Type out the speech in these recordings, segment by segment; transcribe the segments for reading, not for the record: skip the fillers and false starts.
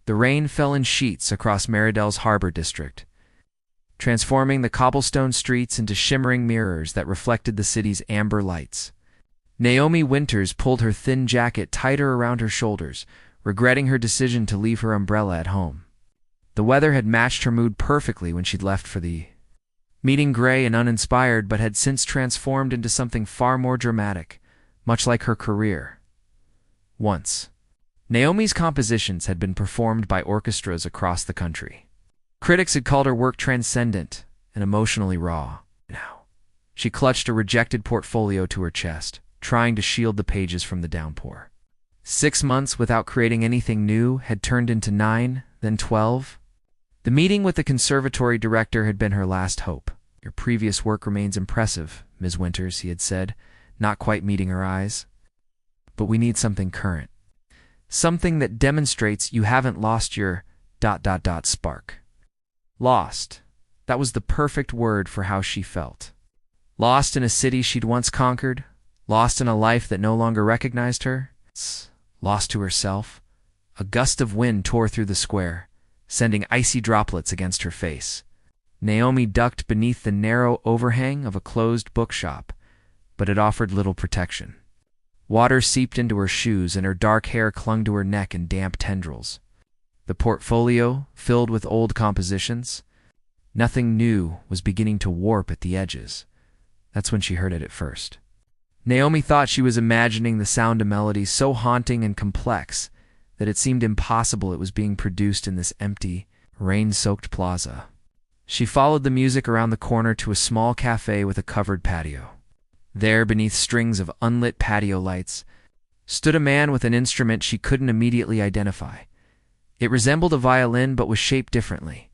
The rain fell in sheets across Meridel's harbor district, transforming the cobblestone streets into shimmering mirrors that reflected the city's amber lights. Naomi Winters pulled her thin jacket tighter around her shoulders, regretting her decision to leave her umbrella at home. The weather had matched her mood perfectly when she'd left for the meeting, gray and uninspired, but had since transformed into something far more dramatic, much like her career. Once, Naomi's compositions had been performed by orchestras across the country. Critics had called her work transcendent and emotionally raw. Now, she clutched a rejected portfolio to her chest, trying to shield the pages from the downpour. 6 months without creating anything new had turned into 9, then 12. The meeting with the conservatory director had been her last hope. "Your previous work remains impressive, Ms. Winters," he had said, not quite meeting her eyes. "But we need something current. Something that demonstrates you haven't lost your ... spark." Lost. That was the perfect word for how she felt. Lost in a city she'd once conquered, lost in a life that no longer recognized her, lost to herself. A gust of wind tore through the square, sending icy droplets against her face. Naomi ducked beneath the narrow overhang of a closed bookshop, but it offered little protection. Water seeped into her shoes, and her dark hair clung to her neck in damp tendrils. The portfolio, filled with old compositions, nothing new, was beginning to warp at the edges. That's when she heard it at first. Naomi thought she was imagining the sound of melodies so haunting and complex that it seemed impossible it was being produced in this empty, rain-soaked plaza. She followed the music around the corner to a small cafe with a covered patio. There, beneath strings of unlit patio lights, stood a man with an instrument she couldn't immediately identify. It resembled a violin but was shaped differently.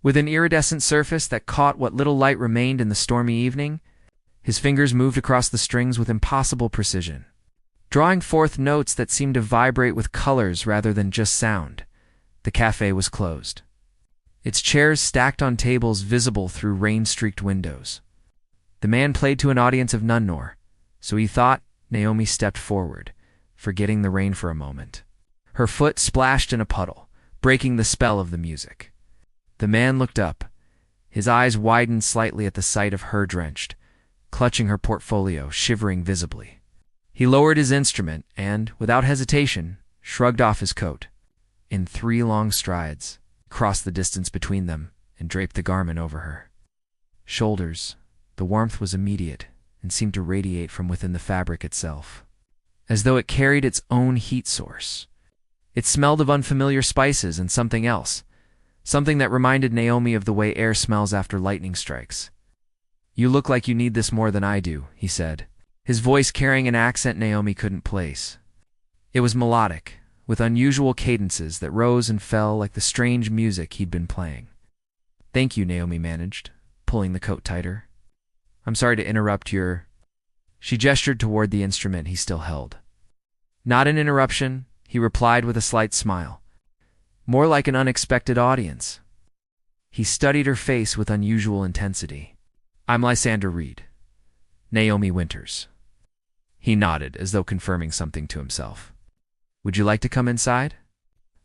With an iridescent surface that caught what little light remained in the stormy evening, his fingers moved across the strings with impossible precision, drawing forth notes that seemed to vibrate with colors rather than just sound. The cafe was closed, its chairs stacked on tables visible through rain-streaked windows. The man played to an audience of none, nor, so he thought. Naomi stepped forward, forgetting the rain for a moment. Her foot splashed in a puddle, breaking the spell of the music. The man looked up. His eyes widened slightly at the sight of her drenched, clutching her portfolio, shivering visibly. He lowered his instrument and, without hesitation, shrugged off his coat. In 3 long strides, crossed the distance between them and draped the garment over her shoulders. The warmth was immediate and seemed to radiate from within the fabric itself, as though it carried its own heat source. It smelled of unfamiliar spices and something else, something that reminded Naomi of the way air smells after lightning strikes. "You look like you need this more than I do," he said, his voice carrying an accent Naomi couldn't place. It was melodic, with unusual cadences that rose and fell like the strange music he'd been playing. "Thank you," Naomi managed, pulling the coat tighter. "I'm sorry to interrupt your..." She gestured toward the instrument he still held. "Not an interruption," he replied with a slight smile. "More like an unexpected audience." He studied her face with unusual intensity. "I'm Lysander Reed. Naomi Winters." He nodded, as though confirming something to himself. "Would you like to come inside?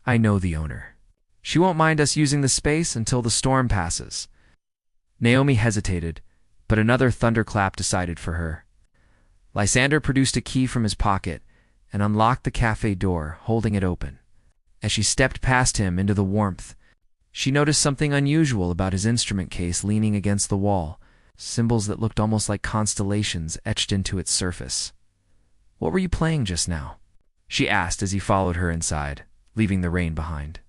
I know the owner. She won't mind us using the space until the storm passes." Naomi hesitated, but another thunderclap decided for her. Lysander produced a key from his pocket and unlocked the cafe door, holding it open. As she stepped past him into the warmth, she noticed something unusual about his instrument case leaning against the wall, symbols that looked almost like constellations etched into its surface. "What were you playing just now?" she asked as he followed her inside, leaving the rain behind.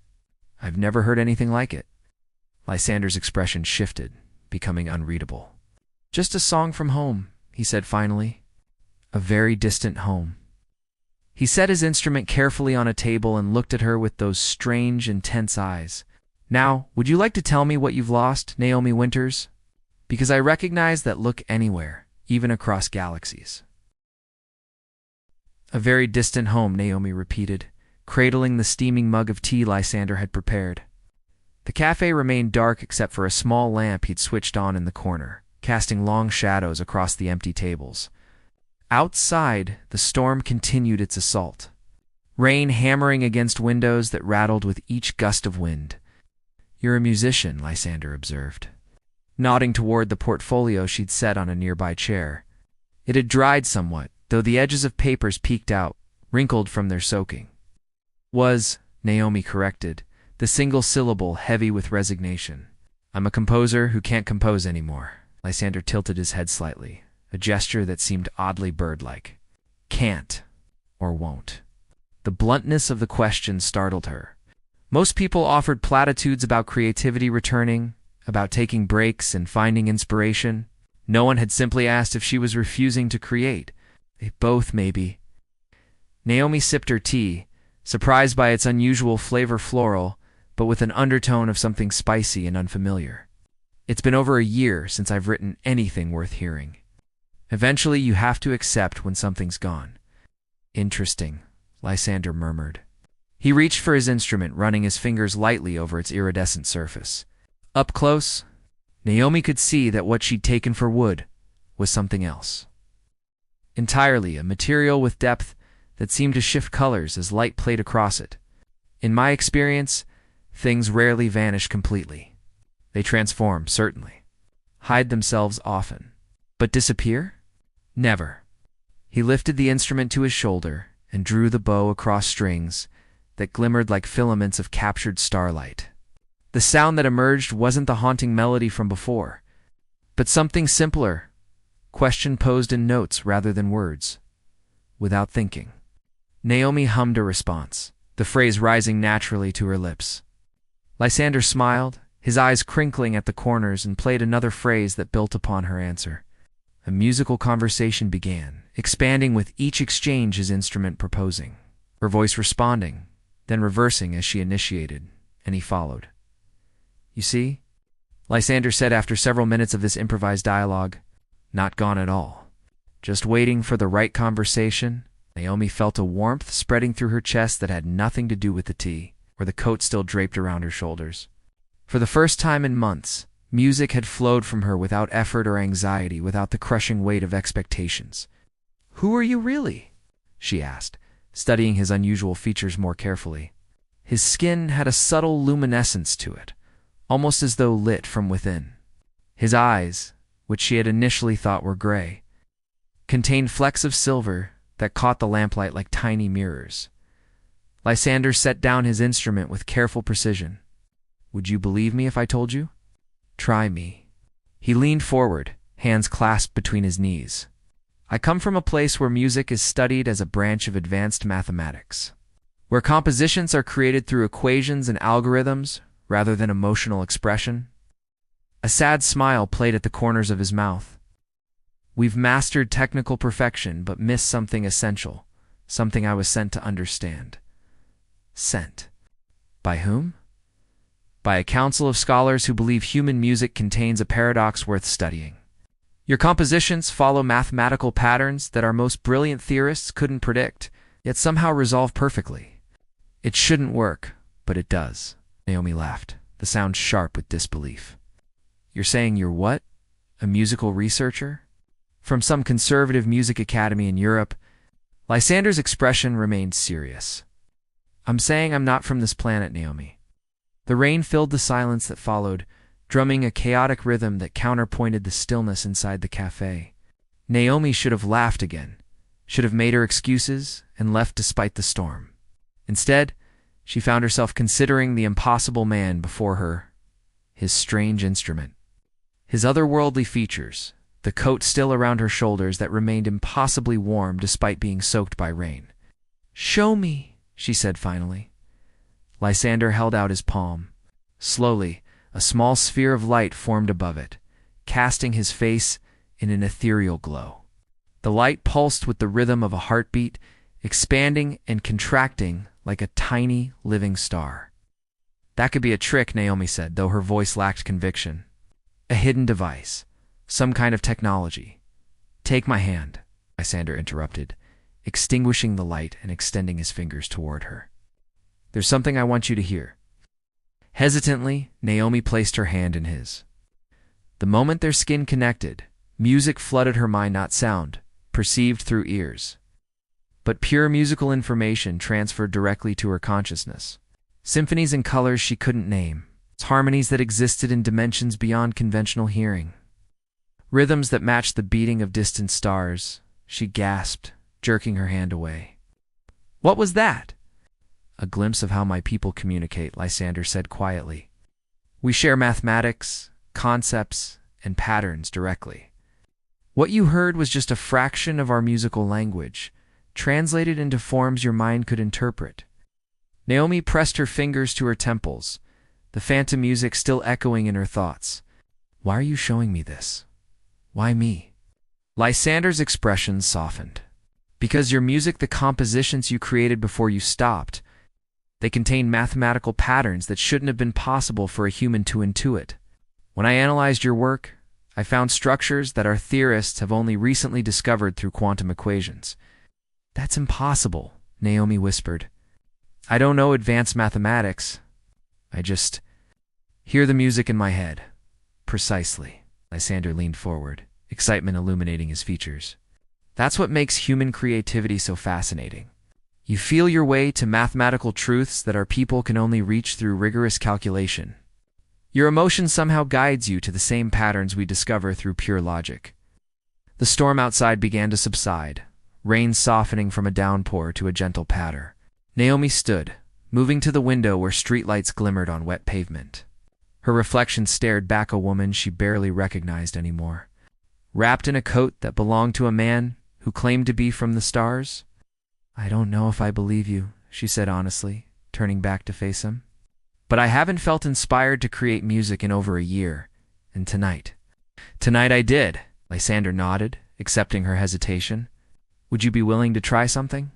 "I've never heard anything like it." Lysander's expression shifted, becoming unreadable. "Just a song from home," he said finally. "A very distant home." He set his instrument carefully on a table and looked at her with those strange, intense eyes. "Now, would you like to tell me what you've lost, Naomi Winters? Because I recognize that look anywhere, even across galaxies." "A very distant home," Naomi repeated, cradling the steaming mug of tea Lysander had prepared. The cafe remained dark except for a small lamp he'd switched on in the corner, casting long shadows across the empty tables. Outside, the storm continued its assault. rain hammering against windows that rattled with each gust of wind. "You're a musician," Lysander observed, nodding toward the portfolio she'd set on a nearby chair. It had dried somewhat, though the edges of papers peeked out, wrinkled from their soaking. "Was," Naomi corrected, the single syllable heavy with resignation. "I'm a composer who can't compose anymore." Lysander tilted his head slightly, a gesture that seemed oddly bird-like. "Can't, or won't." The bluntness of the question startled her. Most people offered platitudes about creativity returning, about taking breaks and finding inspiration. No one had simply asked if she was refusing to create. Both, maybe. Naomi sipped her tea, surprised by its unusual flavor, floral, but with an undertone of something spicy and unfamiliar. "It's been over a year since I've written anything worth hearing. Eventually you have to accept when something's gone." "Interesting," Lysander murmured. He reached for his instrument, running his fingers lightly over its iridescent surface. Up close, Naomi could see that what she'd taken for wood was something else. Entirely a material with depth that seemed to shift colors as light played across it. "In my experience, things rarely vanish completely. They transform, certainly. Hide themselves often. But disappear? Never." He lifted the instrument to his shoulder and drew the bow across strings that glimmered like filaments of captured starlight. The sound that emerged wasn't the haunting melody from before, but something simpler, question posed in notes rather than words. Without thinking, Naomi hummed a response, the phrase rising naturally to her lips. Lysander smiled, his eyes crinkling at the corners, and played another phrase that built upon her answer. A musical conversation began, expanding with each exchange, his instrument proposing, her voice responding, then reversing as she initiated, and he followed. "You see," Lysander said after several minutes of this improvised dialogue, "not gone at all. Just waiting for the right conversation." Naomi felt a warmth spreading through her chest that had nothing to do with the tea, or the coat still draped around her shoulders. For the first time in months, music had flowed from her without effort or anxiety, without the crushing weight of expectations. "Who are you really?" she asked, studying his unusual features more carefully. His skin had a subtle luminescence to it, almost as though lit from within. His eyes, which she had initially thought were gray, contained flecks of silver that caught the lamplight like tiny mirrors. Lysander set down his instrument with careful precision. "Would you believe me if I told you?" "Try me." He leaned forward, hands clasped between his knees. "I come from a place where music is studied as a branch of advanced mathematics, where compositions are created through equations and algorithms rather than emotional expression." A sad smile played at the corners of his mouth. "We've mastered technical perfection, but missed something essential, something I was sent to understand." "Sent? By whom?" "By a council of scholars who believe human music contains a paradox worth studying. Your compositions follow mathematical patterns that our most brilliant theorists couldn't predict, yet somehow resolve perfectly. It shouldn't work, but it does." Naomi laughed, the sound sharp with disbelief. "You're saying you're what? A musical researcher? From some conservative music academy in Europe?" Lysander's expression remained serious. "I'm saying I'm not from this planet, Naomi." The rain filled the silence that followed, drumming a chaotic rhythm that counterpointed the stillness inside the cafe. Naomi should have laughed again, should have made her excuses and left despite the storm. Instead, she found herself considering the impossible man before her, his strange instrument, his otherworldly features, the coat still around her shoulders that remained impossibly warm despite being soaked by rain. "Show me," she said finally. Lysander held out his palm. Slowly, a small sphere of light formed above it, casting his face in an ethereal glow. The light pulsed with the rhythm of a heartbeat, expanding and contracting like a tiny, living star. "That could be a trick," Naomi said, though her voice lacked conviction. "A hidden device, some kind of technology." "Take my hand," Lysander interrupted, extinguishing the light and extending his fingers toward her. "There's something I want you to hear." Hesitantly, Naomi placed her hand in his. The moment their skin connected, music flooded her mind, not sound, perceived through ears. but pure musical information transferred directly to her consciousness. Symphonies and colors she couldn't name, harmonies that existed in dimensions beyond conventional hearing. Rhythms that matched the beating of distant stars. She gasped, jerking her hand away. "What was that?" "A glimpse of how my people communicate," Lysander said quietly. "We share mathematics, concepts, and patterns directly. What you heard was just a fraction of our musical language, translated into forms your mind could interpret." Naomi pressed her fingers to her temples, the phantom music still echoing in her thoughts. "Why are you showing me this? Why me?" Lysander's expression softened. "Because your music, the compositions you created before you stopped, they contain mathematical patterns that shouldn't have been possible for a human to intuit. When I analyzed your work, I found structures that our theorists have only recently discovered through quantum equations." "That's impossible," Naomi whispered. "I don't know advanced mathematics. I just hear the music in my head." "Precisely." Lysander leaned forward, excitement illuminating his features. "That's what makes human creativity so fascinating. You feel your way to mathematical truths that our people can only reach through rigorous calculation. Your emotion somehow guides you to the same patterns we discover through pure logic." The storm outside began to subside, rain softening from a downpour to a gentle patter. Naomi stood, moving to the window where streetlights glimmered on wet pavement. Her reflection stared back a woman she barely recognized anymore. Wrapped in a coat that belonged to a man who claimed to be from the stars? "I don't know if I believe you," she said honestly, turning back to face him. "But I haven't felt inspired to create music in over a year, and tonight I did." Lysander nodded, accepting her hesitation. "Would you be willing to try something?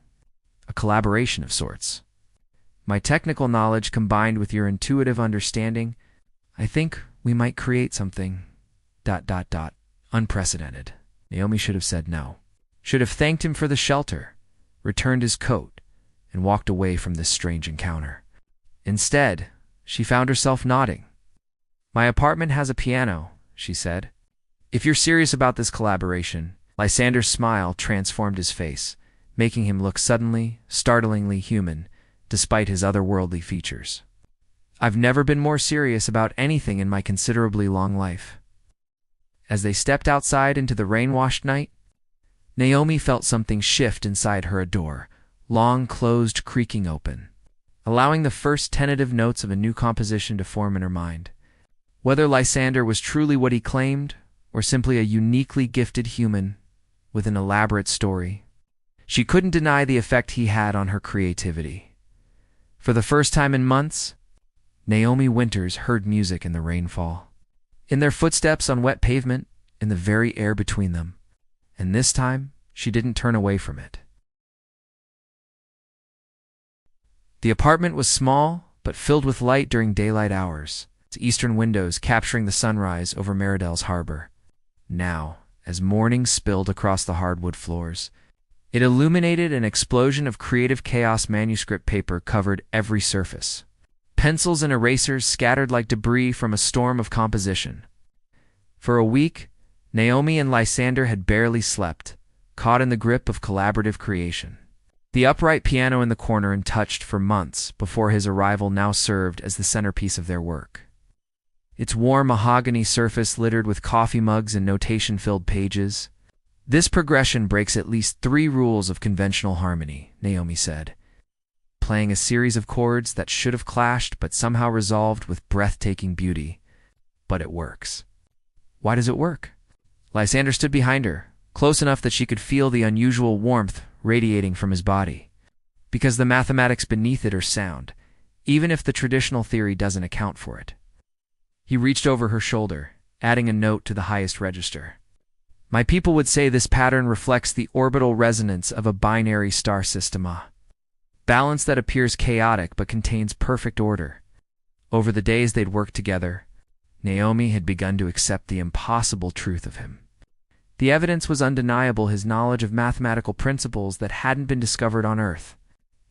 A collaboration of sorts. My technical knowledge combined with your intuitive understanding, I think we might create something... unprecedented." Naomi should have said no. Should have thanked him for the shelter, returned his coat, and walked away from this strange encounter. Instead, she found herself nodding. "My apartment has a piano," she said. "If you're serious about this collaboration..." Lysander's smile transformed his face, making him look suddenly, startlingly human, despite his otherworldly features. "I've never been more serious about anything in my considerably long life." As they stepped outside into the rain-washed night, Naomi felt something shift inside her, a door, long closed, creaking open, allowing the first tentative notes of a new composition to form in her mind. Whether Lysander was truly what he claimed, or simply a uniquely gifted human with an elaborate story, she couldn't deny the effect he had on her creativity. For the first time in months, Naomi Winters heard music in the rainfall, in their footsteps on wet pavement, in the very air between them, and this time she didn't turn away from it. The apartment was small, but filled with light during daylight hours, its eastern windows capturing the sunrise over Meridel's harbor. Now, as morning spilled across the hardwood floors, it illuminated an explosion of creative chaos. Manuscript paper covered every surface. Pencils and erasers scattered like debris from a storm of composition. For a week, Naomi and Lysander had barely slept, caught in the grip of collaborative creation. The upright piano in the corner, untouched for months before his arrival, now served as the centerpiece of their work. Its warm mahogany surface littered with coffee mugs and notation-filled pages. "This progression breaks at least 3 rules of conventional harmony," Naomi said, playing a series of chords that should have clashed but somehow resolved with breathtaking beauty. "But it works." "Why does it work?" Lysander stood behind her, close enough that she could feel the unusual warmth radiating from his body. "Because the mathematics beneath it are sound, even if the traditional theory doesn't account for it." He reached over her shoulder, adding a note to the highest register. "My people would say this pattern reflects the orbital resonance of a binary star system, a balance that appears chaotic but contains perfect order." Over the days they'd worked together, Naomi had begun to accept the impossible truth of him. The evidence was undeniable: his knowledge of mathematical principles that hadn't been discovered on Earth,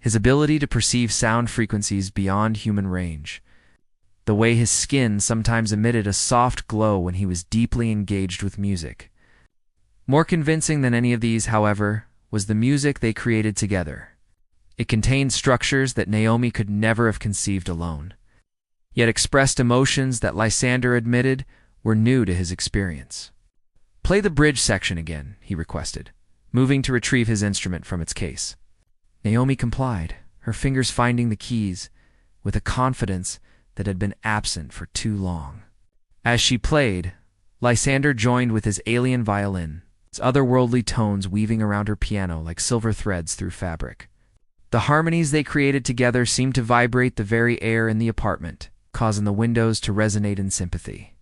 his ability to perceive sound frequencies beyond human range, the way his skin sometimes emitted a soft glow when he was deeply engaged with music. More convincing than any of these, however, was the music they created together. It contained structures that Naomi could never have conceived alone, yet expressed emotions that Lysander admitted were new to his experience. "Play the bridge section again," he requested, moving to retrieve his instrument from its case. Naomi complied, her fingers finding the keys with a confidence that had been absent for too long. As she played, Lysander joined with his alien violin, its otherworldly tones weaving around her piano like silver threads through fabric. The harmonies they created together seemed to vibrate the very air in the apartment, causing the windows to resonate in sympathy.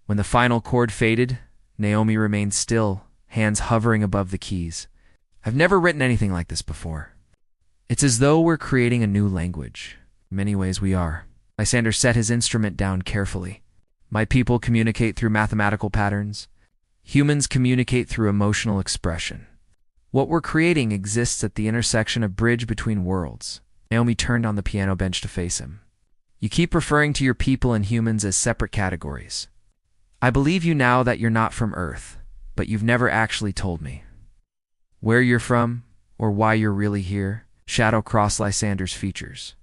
When the final chord faded, Naomi remained still, hands hovering above the keys. "I've never written anything like this before. It's as though we're creating a new language." "In many ways we are." Lysander set his instrument down carefully. "My people communicate through mathematical patterns. Humans communicate through emotional expression. What we're creating exists at the intersection of bridge between worlds." Naomi turned on the piano bench to face him. "You keep referring to your people and humans as separate categories. I believe you now that you're not from Earth, but you've never actually told me where you're from or why you're really here." Shadow crossed Lysander's features.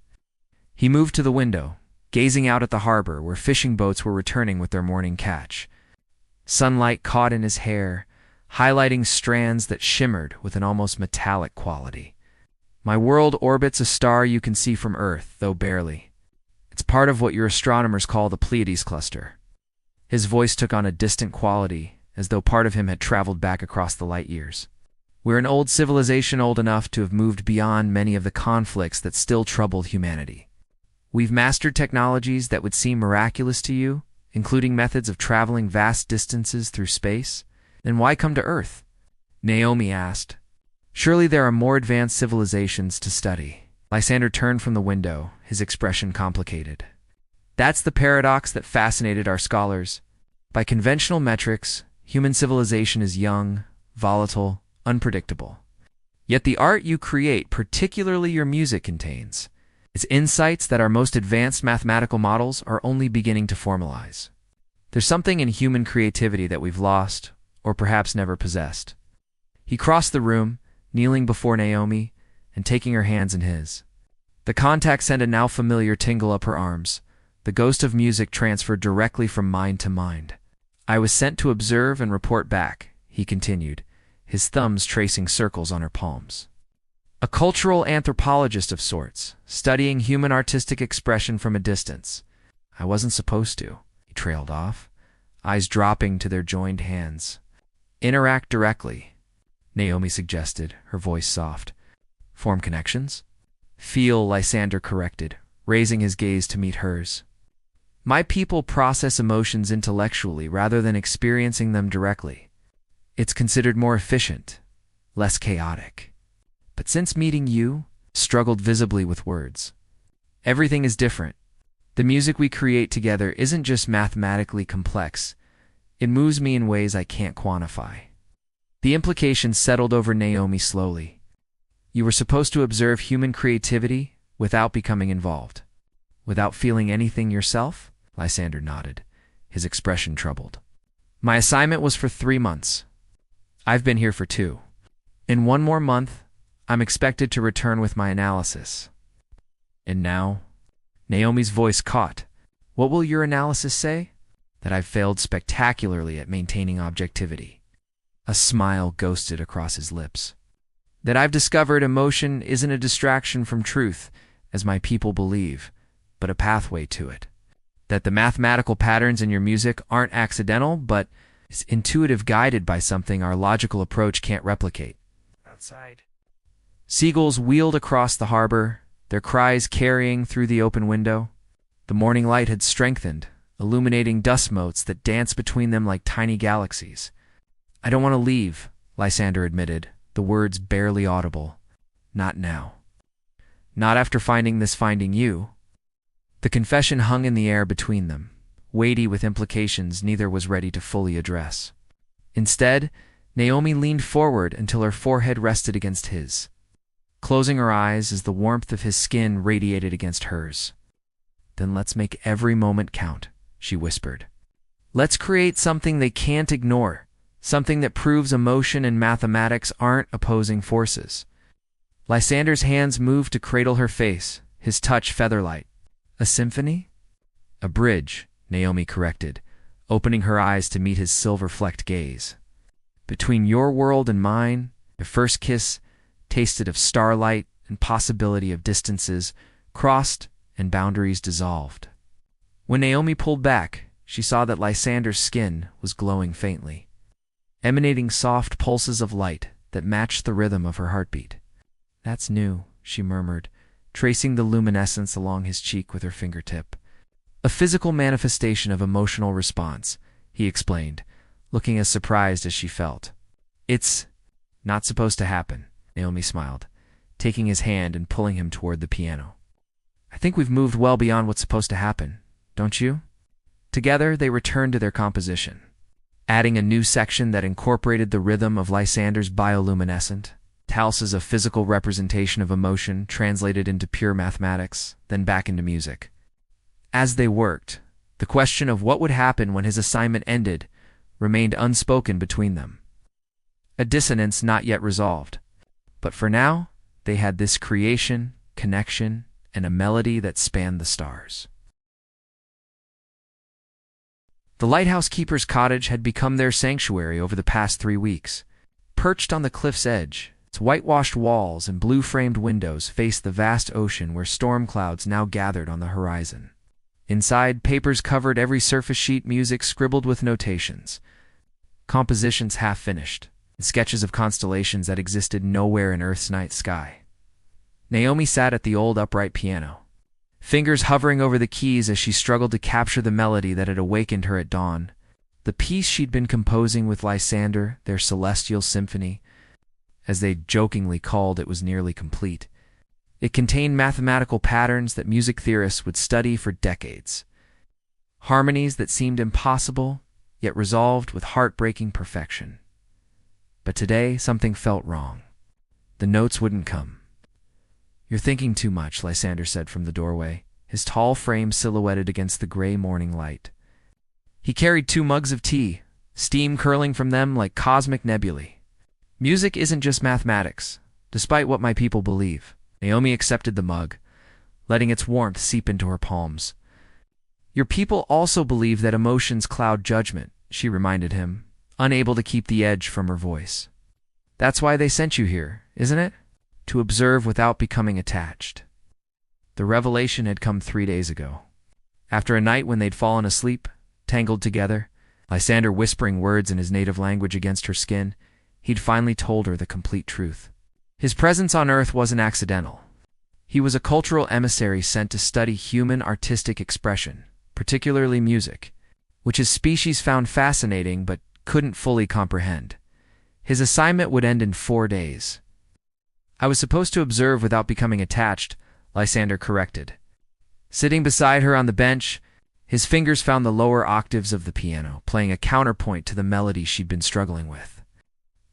He moved to the window, gazing out at the harbor where fishing boats were returning with their morning catch. Sunlight caught in his hair, highlighting strands that shimmered with an almost metallic quality. "My world orbits a star you can see from Earth, though barely. It's part of what your astronomers call the Pleiades cluster." His voice took on a distant quality, as though part of him had traveled back across the light years. "We're an old civilization, old enough to have moved beyond many of the conflicts that still troubled humanity. We've mastered technologies that would seem miraculous to you, including methods of traveling vast distances through space. Then why come to Earth?" Naomi asked. "Surely there are more advanced civilizations to study." Lysander turned from the window, his expression complicated. "That's the paradox that fascinated our scholars. By conventional metrics, human civilization is young, volatile, unpredictable. Yet the art you create, particularly your music, contains its insights that our most advanced mathematical models are only beginning to formalize. There's something in human creativity that we've lost, or perhaps never possessed." He crossed the room, kneeling before Naomi and taking her hands in his. The contact sent a now familiar tingle up her arms, the ghost of music transferred directly from mind to mind. "I was sent to observe and report back," he continued, his thumbs tracing circles on her palms. "A cultural anthropologist of sorts, studying human artistic expression from a distance. I wasn't supposed to," he trailed off, eyes dropping to their joined hands. "Interact directly," Naomi suggested, her voice soft. "Form connections?" "Feel," Lysander corrected, raising his gaze to meet hers. "My people process emotions intellectually rather than experiencing them directly. It's considered more efficient, less chaotic. But since meeting you," struggled visibly with words, "everything is different. The music we create together isn't just mathematically complex. It moves me in ways I can't quantify." The implications settled over Naomi slowly. "You were supposed to observe human creativity without becoming involved, without feeling anything yourself?" Lysander nodded, his expression troubled. "My assignment was for 3 months. I've been here for 2. In 1 more month, I'm expected to return with my analysis." "And now?" Naomi's voice caught. "What will your analysis say?" "That I've failed spectacularly at maintaining objectivity." A smile ghosted across his lips. "That I've discovered emotion isn't a distraction from truth, as my people believe, but a pathway to it. That the mathematical patterns in your music aren't accidental, but is intuitive, guided by something our logical approach can't replicate." Outside, seagulls wheeled across the harbor, their cries carrying through the open window. The morning light had strengthened, illuminating dust motes that danced between them like tiny galaxies. "I don't want to leave," Lysander admitted, the words barely audible. "Not now. Not after finding you." The confession hung in the air between them, weighty with implications neither was ready to fully address. Instead, Naomi leaned forward until her forehead rested against his, closing her eyes as the warmth of his skin radiated against hers. "Then let's make every moment count," she whispered. "Let's create something they can't ignore, something that proves emotion and mathematics aren't opposing forces. Lysander's hands moved to cradle her face, his touch feather-light. A symphony? A bridge, Naomi corrected, opening her eyes to meet his silver-flecked gaze. Between your world and mine, their first kiss tasted of starlight and possibility of distances crossed and boundaries dissolved. When Naomi pulled back, she saw that Lysander's skin was glowing faintly, emanating soft pulses of light that matched the rhythm of her heartbeat. "That's new," she murmured, tracing the luminescence along his cheek with her fingertip. "A physical manifestation of emotional response," he explained, looking as surprised as she felt. "It's not supposed to happen," Naomi smiled, taking his hand and pulling him toward the piano. "I think we've moved well beyond what's supposed to happen, don't you?" Together, they returned to their composition, adding a new section that incorporated the rhythm of Lysander's bioluminescent, Tals's a physical representation of emotion translated into pure mathematics, then back into music. As they worked, the question of what would happen when his assignment ended remained unspoken between them. A dissonance not yet resolved. But for now, they had this creation, connection, and a melody that spanned the stars. The lighthouse keeper's cottage had become their sanctuary over the past 3 weeks. Perched on the cliff's edge, its whitewashed walls and blue-framed windows faced the vast ocean where storm clouds now gathered on the horizon. Inside, papers covered every surface sheet, music scribbled with notations, compositions half-finished, and sketches of constellations that existed nowhere in Earth's night sky. Naomi sat at the old upright piano, fingers hovering over the keys as she struggled to capture the melody that had awakened her at dawn. The piece she'd been composing with Lysander, their celestial symphony, as they jokingly called it, was nearly complete. It contained mathematical patterns that music theorists would study for decades. Harmonies that seemed impossible, yet resolved with heartbreaking perfection. But today, something felt wrong. The notes wouldn't come. "You're thinking too much," Lysander said from the doorway, his tall frame silhouetted against the gray morning light. He carried 2 mugs of tea, steam curling from them like cosmic nebulae. "Music isn't just mathematics, despite what my people believe." Naomi accepted the mug, letting its warmth seep into her palms. "Your people also believe that emotions cloud judgment," she reminded him, unable to keep the edge from her voice. "That's why they sent you here, isn't it? To observe without becoming attached." The revelation had come 3 days ago. After a night when they'd fallen asleep, tangled together, Lysander whispering words in his native language against her skin, he'd finally told her the complete truth. His presence on Earth wasn't accidental. He was a cultural emissary sent to study human artistic expression, particularly music, which his species found fascinating but couldn't fully comprehend. His assignment would end in 4 days. "I was supposed to observe without becoming attached," Lysander corrected. Sitting beside her on the bench, his fingers found the lower octaves of the piano, playing a counterpoint to the melody she'd been struggling with.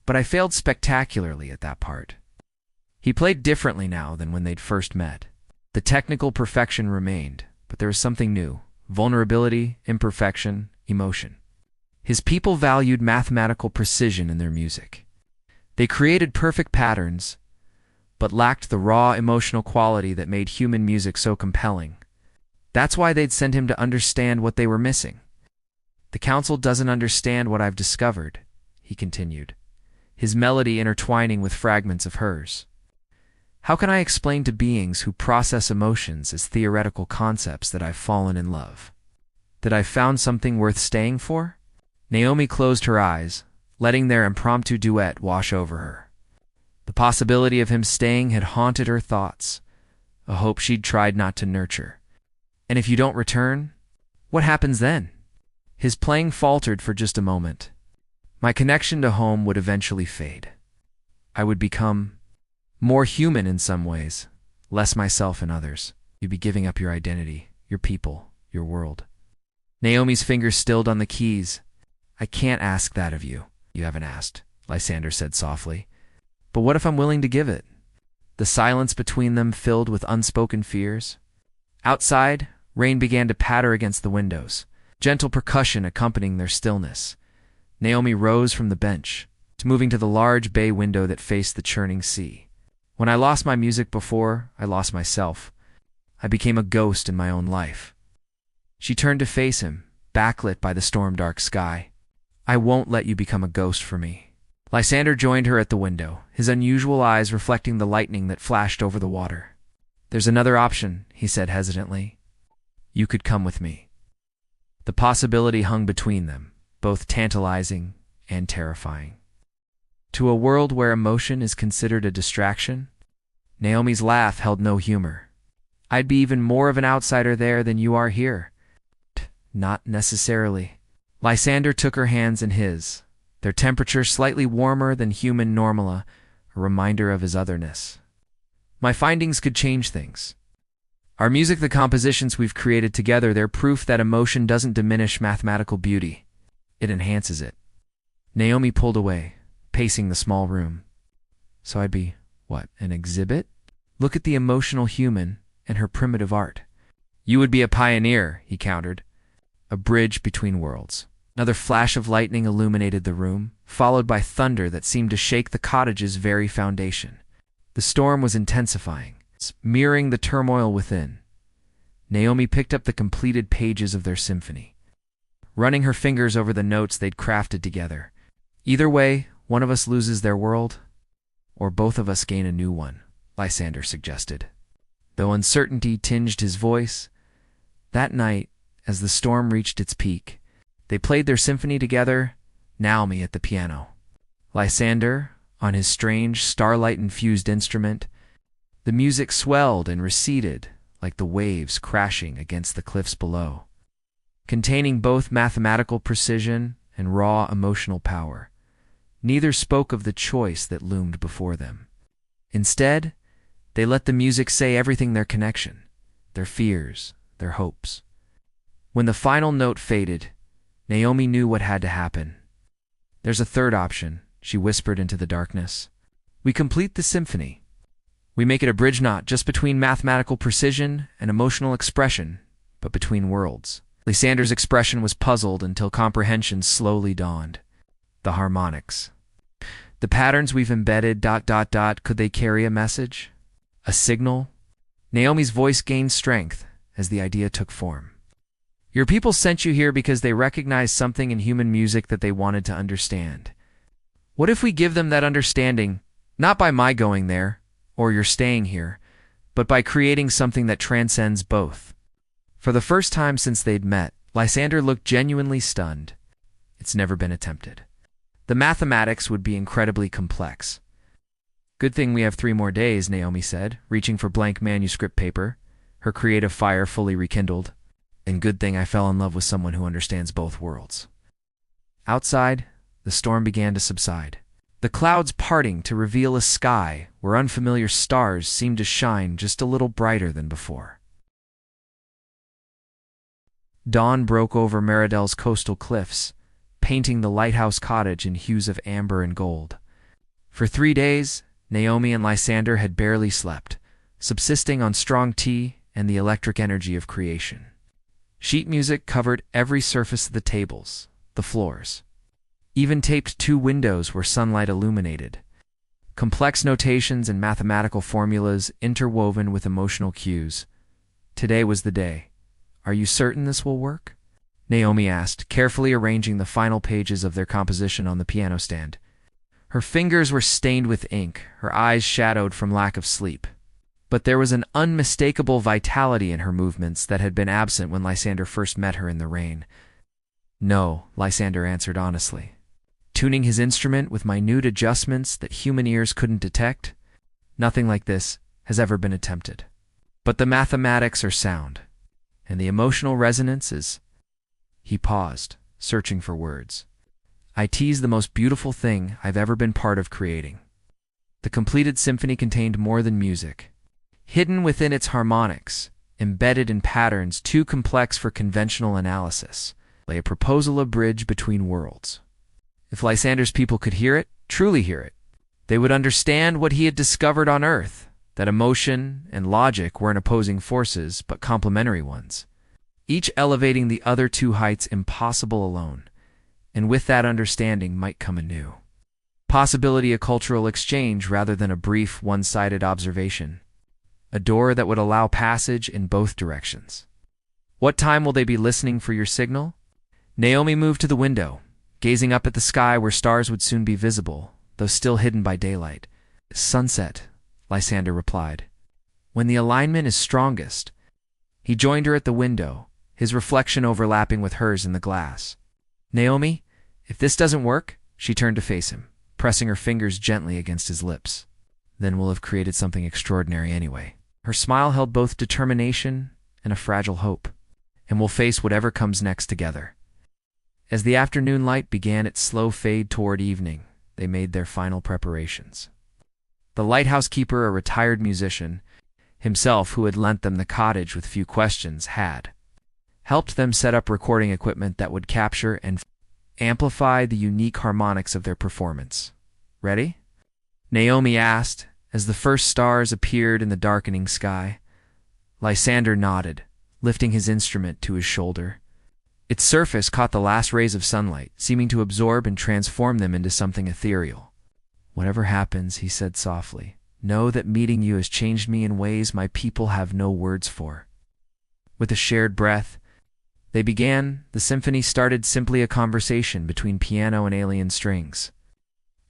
"But I failed spectacularly at that part." He played differently now than when they'd first met. The technical perfection remained, but there was something new: vulnerability, imperfection, emotion. His people valued mathematical precision in their music. They created perfect patterns, but lacked the raw emotional quality that made human music so compelling. That's why they'd sent him to understand what they were missing. "The council doesn't understand what I've discovered," he continued, his melody intertwining with fragments of hers. "How can I explain to beings who process emotions as theoretical concepts that I've fallen in love? That I've found something worth staying for?" Naomi closed her eyes, letting their impromptu duet wash over her. The possibility of him staying had haunted her thoughts, a hope she'd tried not to nurture. "And if you don't return, what happens then?" His playing faltered for just a moment. "My connection to home would eventually fade. I would become more human in some ways, less myself in others. You'd be giving up your identity, your people, your world." Naomi's fingers stilled on the keys. "I can't ask that of you." "You haven't asked," Lysander said softly. "But what if I'm willing to give it?" The silence between them filled with unspoken fears. Outside, rain began to patter against the windows, gentle percussion accompanying their stillness. Naomi rose from the bench, moving to the large bay window that faced the churning sea. When I lost my music before, I lost myself. I became a ghost in my own life. She turned to face him, backlit by the storm-dark sky. I won't let you become a ghost for me. Lysander joined her at the window, his unusual eyes reflecting the lightning that flashed over the water. There's another option, he said hesitantly. You could come with me. The possibility hung between them, both tantalizing and terrifying. To a world where emotion is considered a distraction, Naomi's laugh held no humor. I'd be even more of an outsider there than you are here. Not necessarily. Lysander took her hands in his, their temperature slightly warmer than human normala, a reminder of his otherness. My findings could change things. Our music, the compositions we've created together, they're proof that emotion doesn't diminish mathematical beauty. It enhances it. Naomi pulled away, pacing the small room. So I'd be, what, an exhibit? Look at the emotional human and her primitive art. You would be a pioneer, he countered. A bridge between worlds. Another flash of lightning illuminated the room, followed by thunder that seemed to shake the cottage's very foundation. The storm was intensifying, mirroring the turmoil within. Naomi picked up the completed pages of their symphony, running her fingers over the notes they'd crafted together. Either way, one of us loses their world, or both of us gain a new one, Lysander suggested. Though uncertainty tinged his voice, that night, as the storm reached its peak, they played their symphony together, Naomi at the piano. Lysander, on his strange, starlight-infused instrument, the music swelled and receded like the waves crashing against the cliffs below, containing both mathematical precision and raw emotional power. Neither spoke of the choice that loomed before them. Instead, they let the music say everything: their connection, their fears, their hopes. When the final note faded, Naomi knew what had to happen. There's a third option, she whispered into the darkness. We complete the symphony. We make it a bridge not just between mathematical precision and emotional expression, but between worlds. Lysander's expression was puzzled until comprehension slowly dawned. The harmonics. The patterns we've embedded, ... could they carry a message? A signal? Naomi's voice gained strength as the idea took form. Your people sent you here because they recognized something in human music that they wanted to understand. What if we give them that understanding, not by my going there, or your staying here, but by creating something that transcends both? For the first time since they'd met, Lysander looked genuinely stunned. It's never been attempted. The mathematics would be incredibly complex. Good thing we have 3 more days, Naomi said, reaching for blank manuscript paper, her creative fire fully rekindled. And good thing I fell in love with someone who understands both worlds. Outside, the storm began to subside, the clouds parting to reveal a sky where unfamiliar stars seemed to shine just a little brighter than before. Dawn broke over Meridel's coastal cliffs, painting the lighthouse cottage in hues of amber and gold. For 3 days, Naomi and Lysander had barely slept, subsisting on strong tea and the electric energy of creation. Sheet music covered every surface of the tables, the floors. Even taped 2 windows where sunlight illuminated. Complex notations and mathematical formulas interwoven with emotional cues. Today was the day. Are you certain this will work? Naomi asked, carefully arranging the final pages of their composition on the piano stand. Her fingers were stained with ink, her eyes shadowed from lack of sleep. But there was an unmistakable vitality in her movements that had been absent when Lysander first met her in the rain. No, Lysander answered honestly. Tuning his instrument with minute adjustments that human ears couldn't detect, nothing like this has ever been attempted. But the mathematics are sound, and the emotional resonance is... He paused, searching for words. I tease the most beautiful thing I've ever been part of creating. The completed symphony contained more than music. Hidden within its harmonics, embedded in patterns too complex for conventional analysis, lay a proposal, a bridge between worlds. If Lysander's people could hear it, truly hear it, they would understand what he had discovered on Earth, that emotion and logic weren't opposing forces, but complementary ones, each elevating the other to heights impossible alone. And with that understanding might come a new possibility, a cultural exchange rather than a brief, one-sided observation. A door that would allow passage in both directions. What time will they be listening for your signal? Naomi moved to the window, gazing up at the sky where stars would soon be visible, though still hidden by daylight. Sunset, Lysander replied. When the alignment is strongest. He joined her at the window, his reflection overlapping with hers in the glass. Naomi, if this doesn't work, she turned to face him, pressing her fingers gently against his lips. Then we'll have created something extraordinary anyway. Her smile held both determination and a fragile hope, and we'll face whatever comes next together. As the afternoon light began its slow fade toward evening, they made their final preparations. The lighthouse keeper, a retired musician, himself who had lent them the cottage with few questions, had helped them set up recording equipment that would capture and amplify the unique harmonics of their performance. Ready? Naomi asked, as the first stars appeared in the darkening sky. Lysander nodded, lifting his instrument to his shoulder. Its surface caught the last rays of sunlight, seeming to absorb and transform them into something ethereal. Whatever happens, he said softly, know that meeting you has changed me in ways my people have no words for. With a shared breath, they began. The symphony started simply a conversation between piano and alien strings.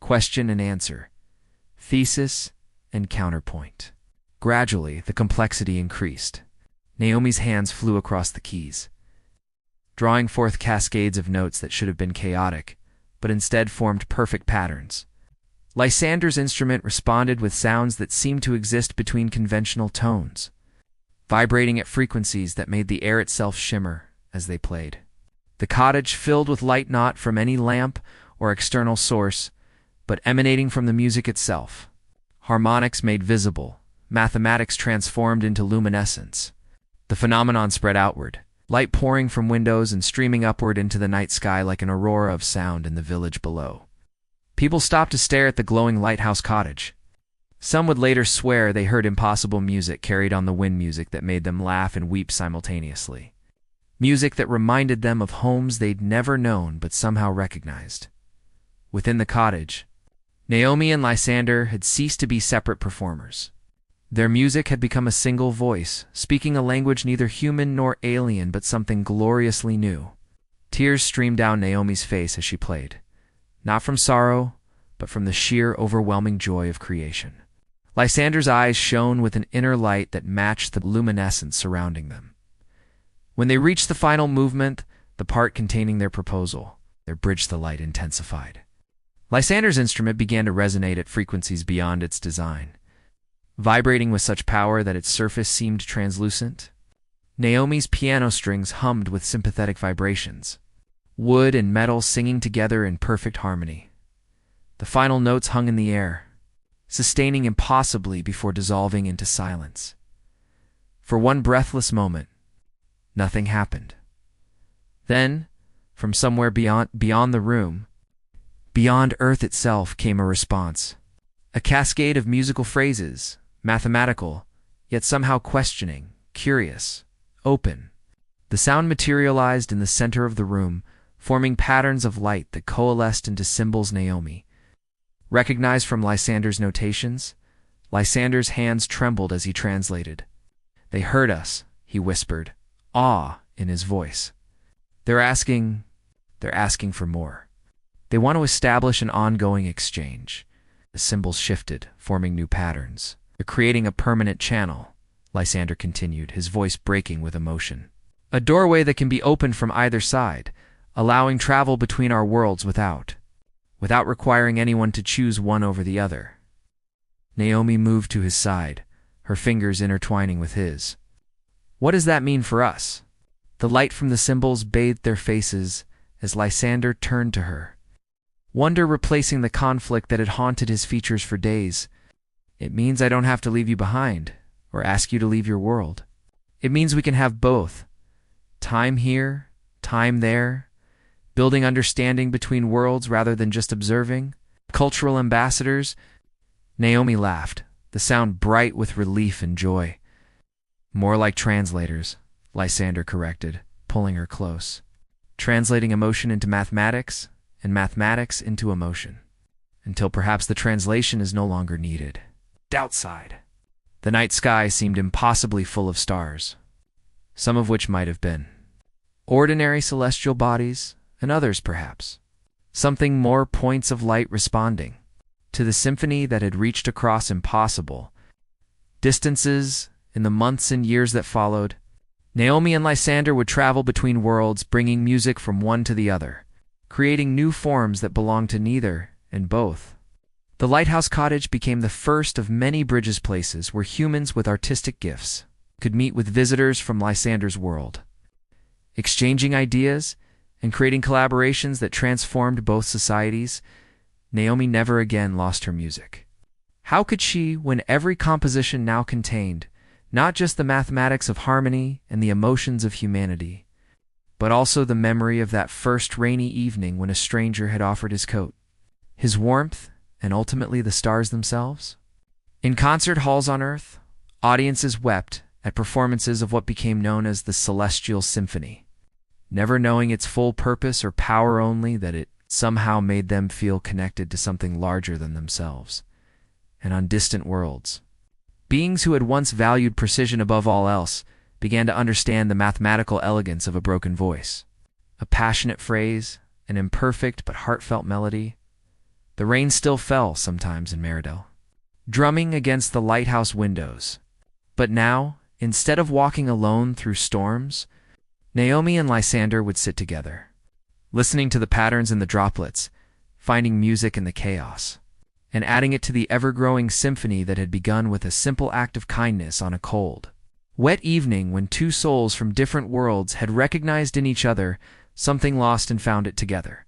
Question and answer. Thesis and counterpoint. Gradually, the complexity increased. Naomi's hands flew across the keys, drawing forth cascades of notes that should have been chaotic, but instead formed perfect patterns. Lysander's instrument responded with sounds that seemed to exist between conventional tones, vibrating at frequencies that made the air itself shimmer as they played. The cottage filled with light not from any lamp or external source, but emanating from the music itself. Harmonics made visible, mathematics transformed into luminescence. The phenomenon spread outward, light pouring from windows and streaming upward into the night sky like an aurora of sound in the village below. People stopped to stare at the glowing lighthouse cottage. Some would later swear they heard impossible music carried on the wind, music that made them laugh and weep simultaneously. Music that reminded them of homes they'd never known but somehow recognized. Within the cottage, Naomi and Lysander had ceased to be separate performers. Their music had become a single voice, speaking a language neither human nor alien but something gloriously new. Tears streamed down Naomi's face as she played, not from sorrow, but from the sheer overwhelming joy of creation. Lysander's eyes shone with an inner light that matched the luminescence surrounding them. When they reached the final movement, the part containing their proposal, their bridge, the light intensified. Lysander's instrument began to resonate at frequencies beyond its design, vibrating with such power that its surface seemed translucent. Naomi's piano strings hummed with sympathetic vibrations, wood and metal singing together in perfect harmony. The final notes hung in the air, sustaining impossibly before dissolving into silence. For one breathless moment, nothing happened. Then, from somewhere beyond the room, beyond Earth itself, came a response. A cascade of musical phrases, mathematical, yet somehow questioning, curious, open. The sound materialized in the center of the room, forming patterns of light that coalesced into symbols Naomi recognized from Lysander's notations. Lysander's hands trembled as he translated. They heard us, he whispered, awe in his voice. They're asking for more. They want to establish an ongoing exchange. The symbols shifted, forming new patterns. They're creating a permanent channel, Lysander continued, his voice breaking with emotion. A doorway that can be opened from either side, allowing travel between our worlds without requiring anyone to choose one over the other. Naomi moved to his side, her fingers intertwining with his. What does that mean for us? The light from the symbols bathed their faces as Lysander turned to her, wonder replacing the conflict that had haunted his features for days. It means I don't have to leave you behind, or ask you to leave your world. It means we can have both. Time here, time there, building understanding between worlds rather than just observing. Cultural ambassadors. Naomi laughed, the sound bright with relief and joy. More like translators, Lysander corrected, pulling her close. Translating emotion into mathematics, and mathematics into emotion, until perhaps the translation is no longer needed. Outside, the night sky seemed impossibly full of stars, some of which might have been ordinary celestial bodies, and others perhaps something more points of light responding to the symphony that had reached across impossible distances in the months and years that followed. Naomi and Lysander would travel between worlds, bringing music from one to the other, creating new forms that belonged to neither and both. The lighthouse cottage became the first of many bridges places where humans with artistic gifts could meet with visitors from Lysander's world, exchanging ideas and creating collaborations that transformed both societies. Naomi never again lost her music. How could she, when every composition now contained not just the mathematics of harmony and the emotions of humanity, but also the memory of that first rainy evening when a stranger had offered his coat, his warmth, and ultimately the stars themselves? In concert halls on Earth, audiences wept at performances of what became known as the Celestial Symphony, never knowing its full purpose or power, only that it somehow made them feel connected to something larger than themselves. And on distant worlds, beings who had once valued precision above all else began to understand the mathematical elegance of a broken voice, a passionate phrase, an imperfect but heartfelt melody. The rain still fell sometimes in Meridel, drumming against the lighthouse windows. But now, instead of walking alone through storms, Naomi and Lysander would sit together, listening to the patterns in the droplets, finding music in the chaos, and adding it to the ever-growing symphony that had begun with a simple act of kindness on a cold, wet evening when two souls from different worlds had recognized in each other something lost and found it together.